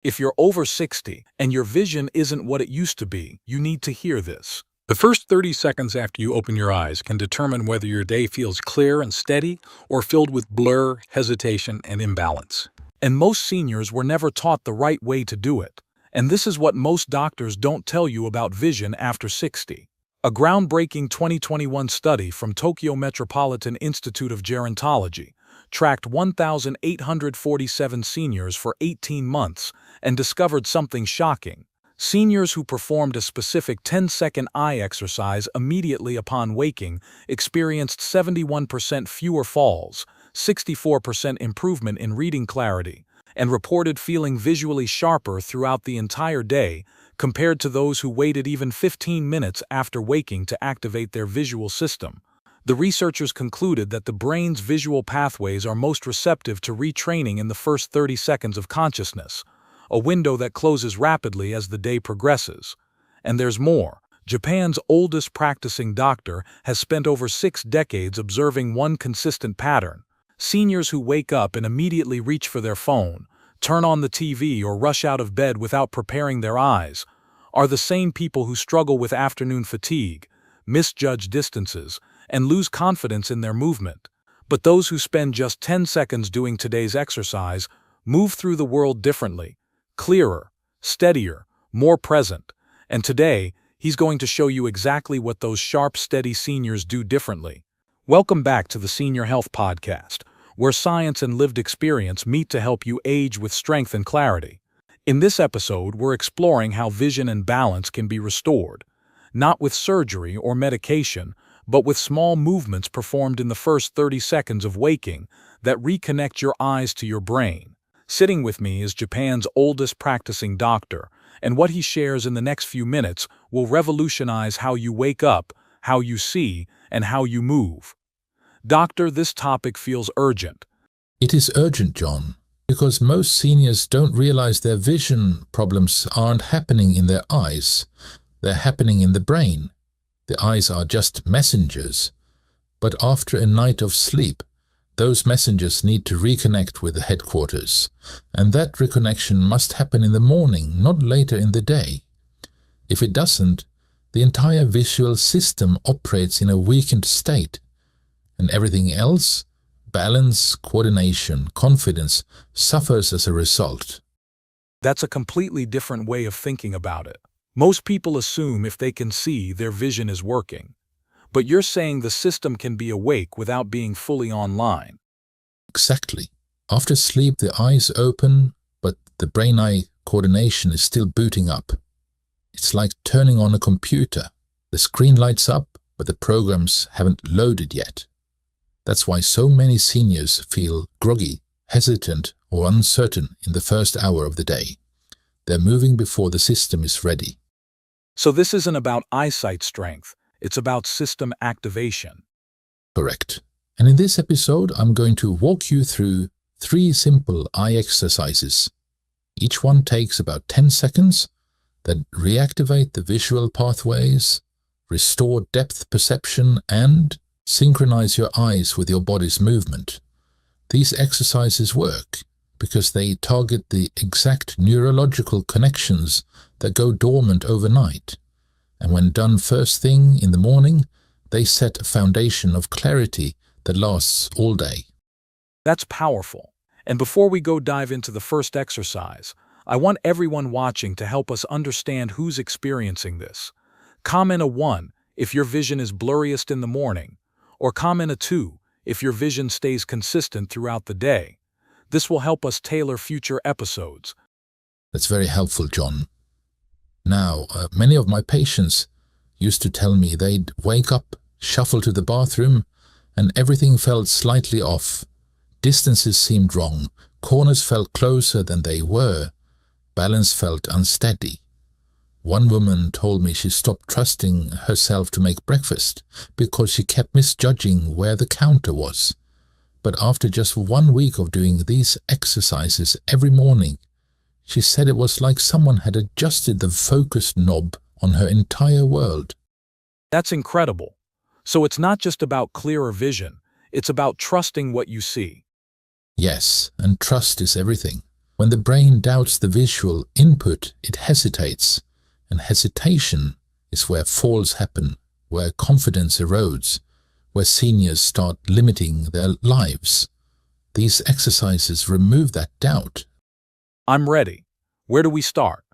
If you're over 60 and your vision isn't what it used to be, you need to hear this. The first 30 seconds after you open your eyes can determine whether your day feels clear and steady or filled with blur, hesitation, and imbalance. And most seniors were never taught the right way to do it. And this is what most doctors don't tell you about vision after 60. A groundbreaking 2021 study from Tokyo Metropolitan Institute of Gerontology tracked 1,847 seniors for 18 months and discovered something shocking. Seniors who performed a specific 10-second eye exercise immediately upon waking experienced 71% fewer falls, 64% improvement in reading clarity, and reported feeling visually sharper throughout the entire day compared to those who waited even 15 minutes after waking to activate their visual system. The researchers concluded that the brain's visual pathways are most receptive to retraining in the first 30 seconds of consciousness, a window that closes rapidly as the day progresses. And there's more. Japan's oldest practicing doctor has spent over 6 decades observing one consistent pattern. Seniors who wake up and immediately reach for their phone, turn on the TV, or rush out of bed without preparing their eyes are the same people who struggle with afternoon fatigue, misjudge distances, and lose confidence in their movement. But those who spend just 10 seconds doing today's exercise move through the world differently, clearer, steadier, more present. And today, he's going to show you exactly what those sharp, steady seniors do differently. Welcome back to the Senior Health Podcast, where science and lived experience meet to help you age with strength and clarity. In this episode, we're exploring how vision and balance can be restored, not with surgery or medication, but with small movements performed in the first 30 seconds of waking that reconnect your eyes to your brain. Sitting with me is Japan's oldest practicing doctor, and what he shares in the next few minutes will revolutionize how you wake up, how you see, and how you move. Doctor, this topic feels urgent. It is urgent, John, because most seniors don't realize their vision problems aren't happening in their eyes. They're happening in the brain. The eyes are just messengers. But after a night of sleep, those messengers need to reconnect with the headquarters. And that reconnection must happen in the morning, not later in the day. If it doesn't, the entire visual system operates in a weakened state. And everything else, balance, coordination, confidence, suffers as a result. That's a completely different way of thinking about it. Most people assume if they can see, their vision is working. But you're saying the system can be awake without being fully online. Exactly. After sleep, the eyes open, but the brain-eye coordination is still booting up. It's like turning on a computer. The screen lights up, but the programs haven't loaded yet. That's why so many seniors feel groggy, hesitant, or uncertain in the first hour of the day. They're moving before the system is ready. So this isn't about eyesight strength, it's about system activation. Correct. And in this episode, I'm going to walk you through 3 simple eye exercises. Each one takes about 10 seconds that reactivate the visual pathways, restore depth perception, and synchronize your eyes with your body's movement. These exercises work because they target the exact neurological connections that go dormant overnight. And when done first thing in the morning, they set a foundation of clarity that lasts all day. That's powerful. And before we go dive into the first exercise, I want everyone watching to help us understand who's experiencing this. Comment a 1 if your vision is blurriest in the morning, or comment a 2 if your vision stays consistent throughout the day. This will help us tailor future episodes. That's very helpful, John. Now, many of my patients used to tell me they'd wake up, shuffle to the bathroom, and everything felt slightly off. Distances seemed wrong, corners felt closer than they were, balance felt unsteady. One woman told me she stopped trusting herself to make breakfast because she kept misjudging where the counter was. But after just 1 week of doing these exercises every morning, she said it was like someone had adjusted the focus knob on her entire world. That's incredible. So it's not just about clearer vision, it's about trusting what you see. Yes, and trust is everything. When the brain doubts the visual input, it hesitates, and hesitation is where falls happen, where confidence erodes, where seniors start limiting their lives. These exercises remove that doubt. I'm ready. Where do we start?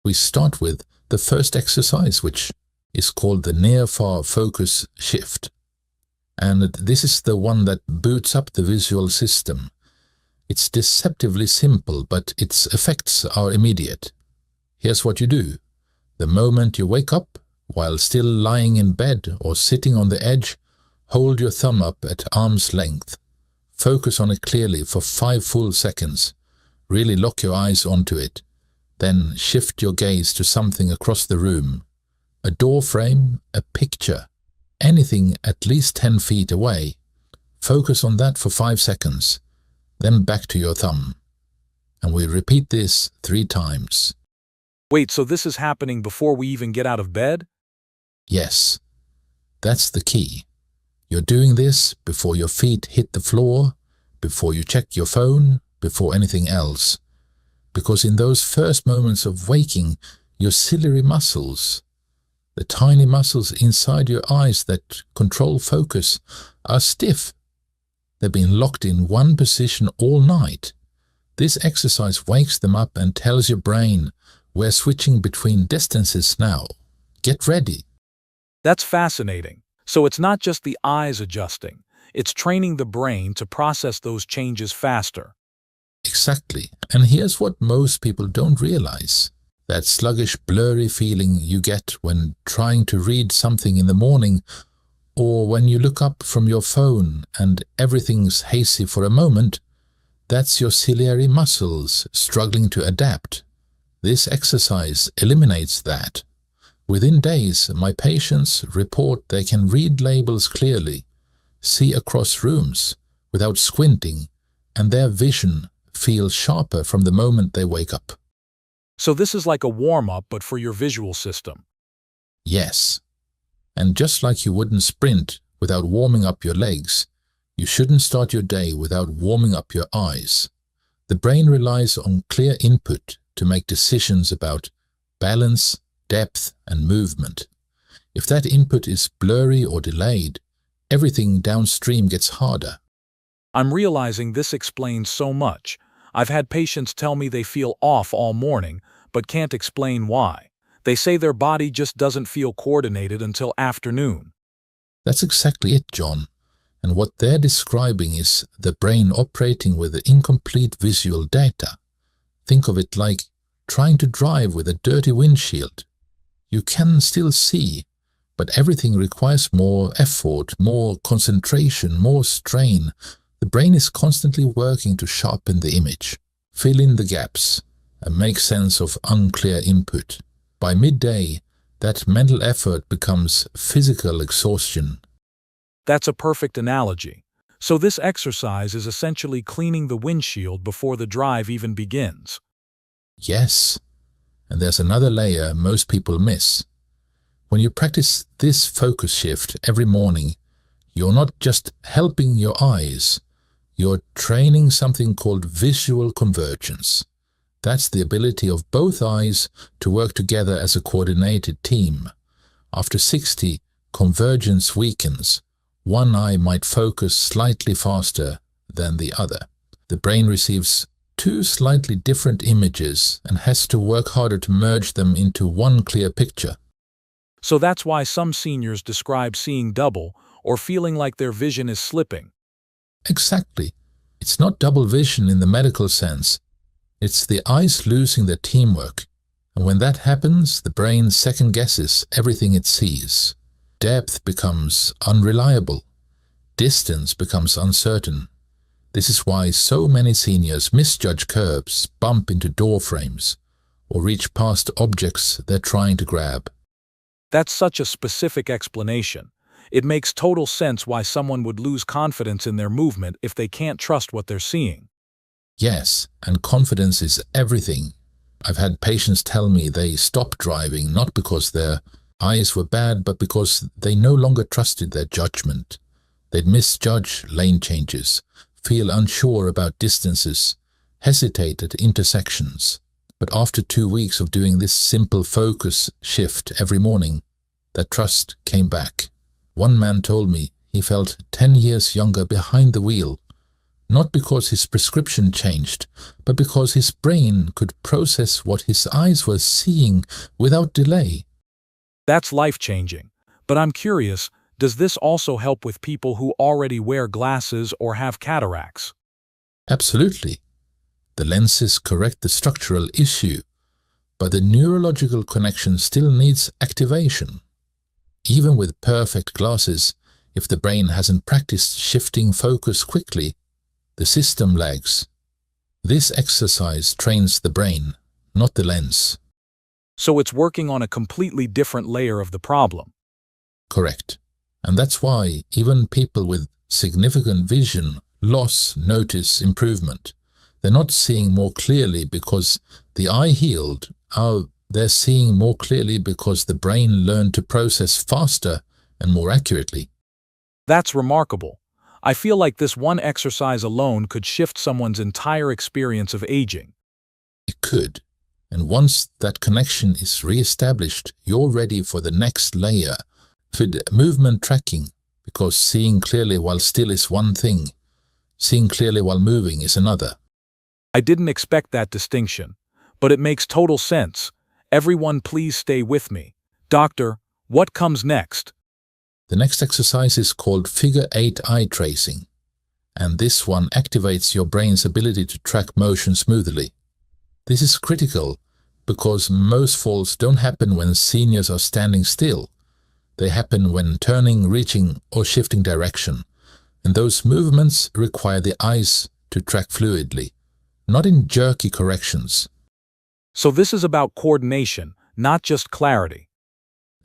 We start with the first exercise, which is called the near-far focus shift. And this is the one that boots up the visual system. It's deceptively simple, but its effects are immediate. Here's what you do. The moment you wake up, while still lying in bed or sitting on the edge, hold your thumb up at arm's length. Focus on it clearly for 5 full seconds. Really lock your eyes onto it. Then shift your gaze to something across the room. A door frame, a picture, anything at least 10 feet away. Focus on that for 5 seconds. Then back to your thumb. And we repeat this 3 times. Wait, so this is happening before we even get out of bed? Yes, that's the key. You're doing this before your feet hit the floor, before you check your phone, before anything else. Because in those first moments of waking, your ciliary muscles, the tiny muscles inside your eyes that control focus, are stiff. They've been locked in one position all night. This exercise wakes them up and tells your brain, we're switching between distances now. Get ready. That's fascinating. So it's not just the eyes adjusting. It's training the brain to process those changes faster. Exactly. And here's what most people don't realize. That sluggish, blurry feeling you get when trying to read something in the morning, or when you look up from your phone and everything's hazy for a moment, that's your ciliary muscles struggling to adapt. This exercise eliminates that. Within days, my patients report they can read labels clearly, see across rooms without squinting, and their vision feels sharper from the moment they wake up. So this is like a warm-up, but for your visual system. Yes. And just like you wouldn't sprint without warming up your legs, you shouldn't start your day without warming up your eyes. The brain relies on clear input to make decisions about balance, depth, and movement. If that input is blurry or delayed, everything downstream gets harder. I'm realizing this explains so much. I've had patients tell me they feel off all morning, but can't explain why. They say their body just doesn't feel coordinated until afternoon. That's exactly it, John. And what they're describing is the brain operating with incomplete visual data. Think of it like trying to drive with a dirty windshield. You can still see, but everything requires more effort, more concentration, more strain. The brain is constantly working to sharpen the image, fill in the gaps, and make sense of unclear input. By midday, that mental effort becomes physical exhaustion. That's a perfect analogy. So this exercise is essentially cleaning the windshield before the drive even begins. Yes, and there's another layer most people miss. When you practice this focus shift every morning, you're not just helping your eyes, you're training something called visual convergence. That's the ability of both eyes to work together as a coordinated team. After 60, convergence weakens. One eye might focus slightly faster than the other. The brain receives 2 slightly different images and has to work harder to merge them into one clear picture. So that's why some seniors describe seeing double or feeling like their vision is slipping. Exactly. It's not double vision in the medical sense. It's the eyes losing their teamwork. And when that happens, the brain second-guesses everything it sees. Depth becomes unreliable. Distance becomes uncertain. This is why so many seniors misjudge curbs, bump into door frames, or reach past objects they're trying to grab. That's such a specific explanation. It makes total sense why someone would lose confidence in their movement if they can't trust what they're seeing. Yes, and confidence is everything. I've had patients tell me they stopped driving not because their eyes were bad, but because they no longer trusted their judgment. They'd misjudge lane changes, feel unsure about distances, hesitate at intersections. But after 2 weeks of doing this simple focus shift every morning, that trust came back. One man told me he felt 10 years younger behind the wheel, not because his prescription changed, but because his brain could process what his eyes were seeing without delay. That's life-changing. But I'm curious, does this also help with people who already wear glasses or have cataracts? Absolutely. The lenses correct the structural issue, but the neurological connection still needs activation. Even with perfect glasses, if the brain hasn't practiced shifting focus quickly, the system lags. This exercise trains the brain, not the lens. So it's working on a completely different layer of the problem. Correct. And that's why even people with significant vision loss notice improvement. They're not seeing more clearly because the eye healed. They're seeing more clearly because the brain learned to process faster and more accurately. That's remarkable. I feel like this one exercise alone could shift someone's entire experience of aging. It could. And once that connection is re-established, you're ready for the next layer. With movement tracking, because seeing clearly while still is one thing, seeing clearly while moving is another. I didn't expect that distinction, but it makes total sense. Everyone please stay with me. Doctor, what comes next? The next exercise is called Figure 8 eye tracing, and this one activates your brain's ability to track motion smoothly. This is critical because most falls don't happen when seniors are standing still. They happen when turning, reaching, or shifting direction, and those movements require the eyes to track fluidly, not in jerky corrections. So this is about coordination, not just clarity.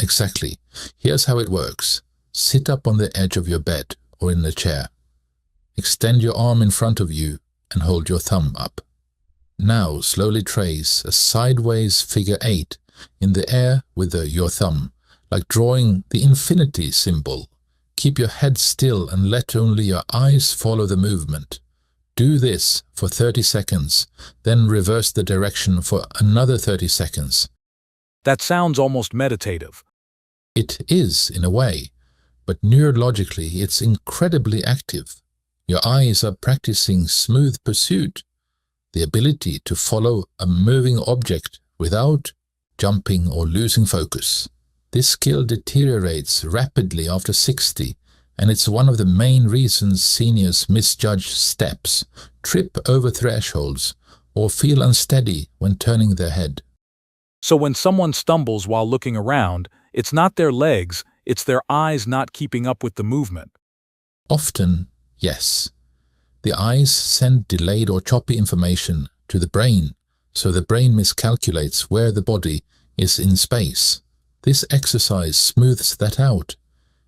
Exactly. Here's how it works. Sit up on the edge of your bed or in a chair. Extend your arm in front of you and hold your thumb up. Now slowly trace a sideways figure 8 in the air with your thumb, like drawing the infinity symbol. Keep your head still and let only your eyes follow the movement. Do this for 30 seconds, then reverse the direction for another 30 seconds. That sounds almost meditative. It is, in a way, but neurologically it's incredibly active. Your eyes are practicing smooth pursuit, the ability to follow a moving object without jumping or losing focus. This skill deteriorates rapidly after 60, and it's one of the main reasons seniors misjudge steps, trip over thresholds, or feel unsteady when turning their head. So when someone stumbles while looking around, it's not their legs, it's their eyes not keeping up with the movement. Often, yes. The eyes send delayed or choppy information to the brain, so the brain miscalculates where the body is in space. This exercise smooths that out.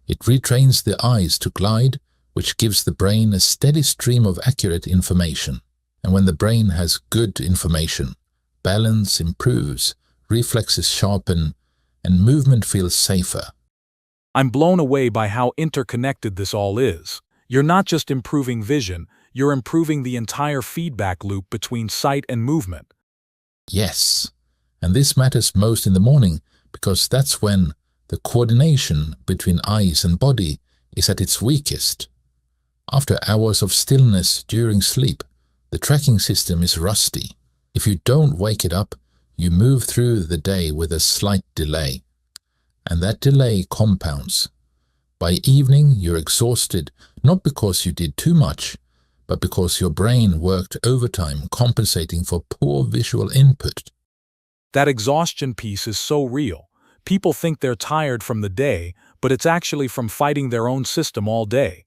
It retrains the eyes to glide, which gives the brain a steady stream of accurate information. And when the brain has good information, balance improves, reflexes sharpen, and movement feels safer. I'm blown away by how interconnected this all is. You're not just improving vision, you're improving the entire feedback loop between sight and movement. Yes, and this matters most in the morning because that's when the coordination between eyes and body is at its weakest. After hours of stillness during sleep, the tracking system is rusty. If you don't wake it up, you move through the day with a slight delay. And that delay compounds. By evening, you're exhausted, not because you did too much, but because your brain worked overtime compensating for poor visual input. That exhaustion piece is so real. People think they're tired from the day, but it's actually from fighting their own system all day.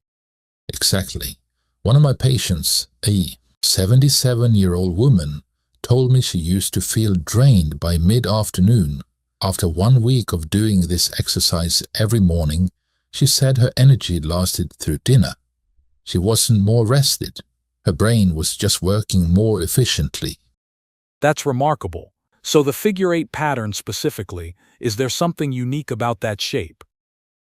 Exactly. One of my patients, a 77-year-old woman, told me she used to feel drained by mid-afternoon. After 1 week of doing this exercise every morning, she said her energy lasted through dinner. She wasn't more rested. Her brain was just working more efficiently. That's remarkable. So the figure 8 pattern specifically, is there something unique about that shape?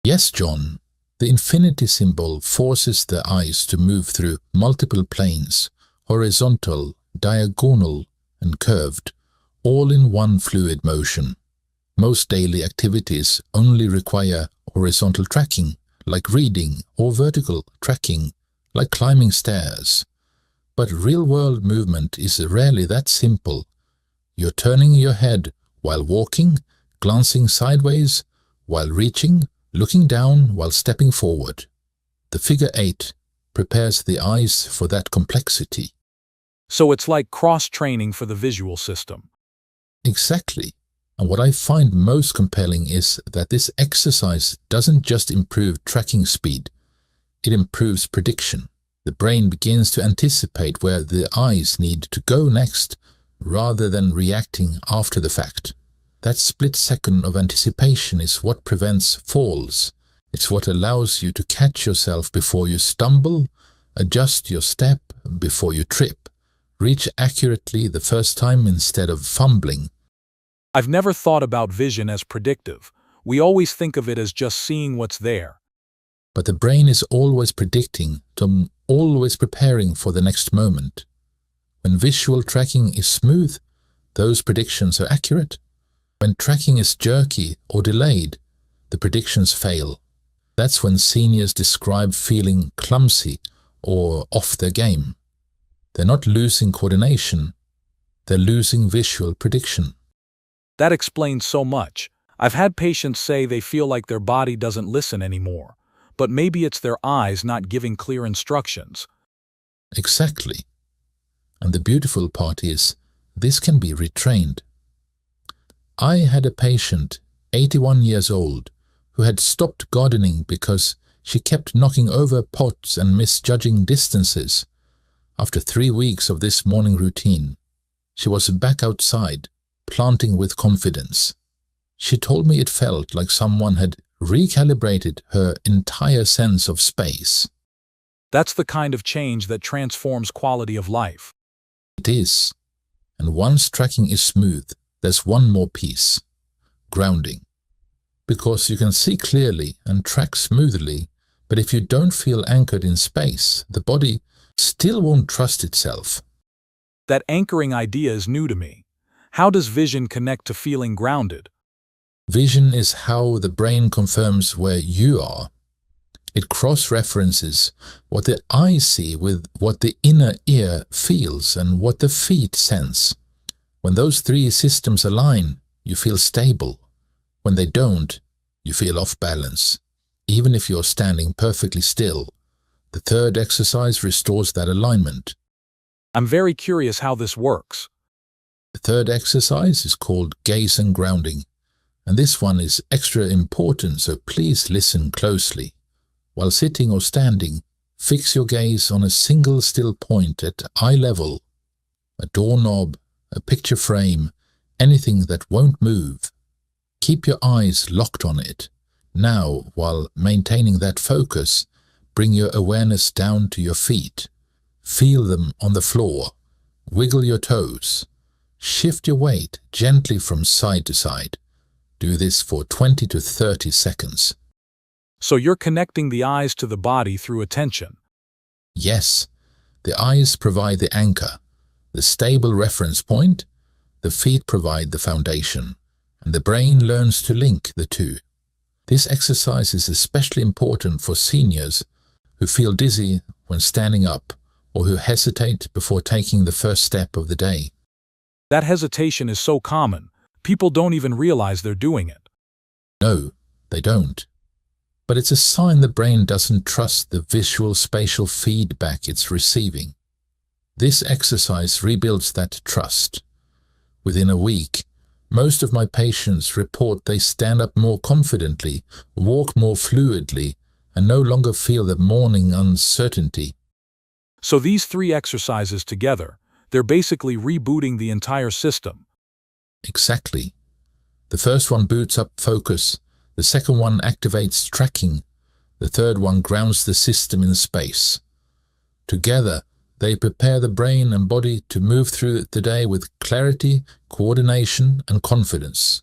Yes, John. The infinity symbol forces the eyes to move through multiple planes, horizontal, diagonal, and curved, all in one fluid motion. Most daily activities only require horizontal tracking, like reading, or vertical tracking, like climbing stairs. But real-world movement is rarely that simple. You're turning your head while walking, glancing sideways while reaching, looking down while stepping forward. The figure 8 prepares the eyes for that complexity. So it's like cross-training for the visual system. Exactly. And what I find most compelling is that this exercise doesn't just improve tracking speed, it improves prediction. The brain begins to anticipate where the eyes need to go next, rather than reacting after the fact. That split second of anticipation is what prevents falls. It's what allows you to catch yourself before you stumble, adjust your step before you trip, reach accurately the first time instead of fumbling. I've never thought about vision as predictive. We always think of it as just seeing what's there. But the brain is always predicting, always preparing for the next moment. When visual tracking is smooth, those predictions are accurate. When tracking is jerky or delayed, the predictions fail. That's when seniors describe feeling clumsy or off their game. They're not losing coordination, they're losing visual prediction. That explains so much. I've had patients say they feel like their body doesn't listen anymore, but maybe it's their eyes not giving clear instructions. Exactly. And the beautiful part is, this can be retrained. I had a patient, 81 years old, who had stopped gardening because she kept knocking over pots and misjudging distances. After 3 weeks of this morning routine, she was back outside, planting with confidence. She told me it felt like someone had recalibrated her entire sense of space. That's the kind of change that transforms quality of life. It is. And once tracking is smooth, there's one more piece: grounding. Because you can see clearly and track smoothly, but if you don't feel anchored in space, the body still won't trust itself. That anchoring idea is new to me. How does vision connect to feeling grounded? Vision is how the brain confirms where you are. It cross-references what the eye see with what the inner ear feels and what the feet sense. When those three systems align, you feel stable. When they don't, you feel off balance, even if you're standing perfectly still. The third exercise restores that alignment. I'm very curious how this works. The third exercise is called gaze and grounding, and this one is extra important, so please listen closely. While sitting or standing, fix your gaze on a single still point at eye level, a doorknob, a picture frame, anything that won't move. Keep your eyes locked on it. Now, while maintaining that focus, bring your awareness down to your feet. Feel them on the floor. Wiggle your toes. Shift your weight gently from side to side. Do this for 20 to 30 seconds. So you're connecting the eyes to the body through attention. Yes, the eyes provide the anchor, the stable reference point, the feet provide the foundation, and the brain learns to link the two. This exercise is especially important for seniors who feel dizzy when standing up or who hesitate before taking the first step of the day. That hesitation is so common, people don't even realize they're doing it. No, they don't. But it's a sign the brain doesn't trust the visual spatial feedback it's receiving. This exercise rebuilds that trust. Within a week, most of my patients report they stand up more confidently, walk more fluidly, and no longer feel the morning uncertainty. So these three exercises together, they're basically rebooting the entire system. Exactly. The first one boots up focus, the second one activates tracking, the third one grounds the system in space. Together, they prepare the brain and body to move through the day with clarity, coordination, and confidence.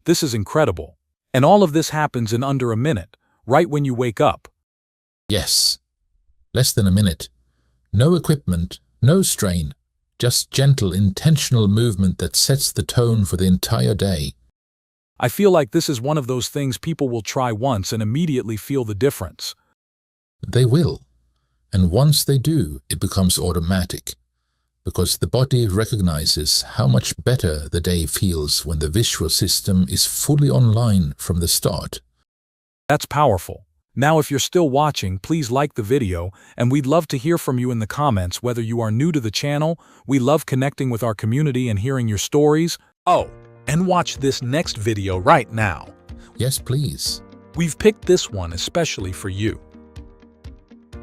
This is incredible. And all of this happens in under a minute, right when you wake up. Yes. Less than a minute. No equipment, no strain, Just gentle, intentional movement that sets the tone for the entire day. I feel like this is one of those things people will try once and immediately feel the difference. They will. And once they do, it becomes automatic, because the body recognizes how much better the day feels when the visual system is fully online from the start. That's powerful. Now, if you're still watching, please like the video, and we'd love to hear from you in the comments. Whether you are new to the channel, we love connecting with our community and hearing your stories. Oh, and watch this next video right now. Yes, please. We've picked this one especially for you.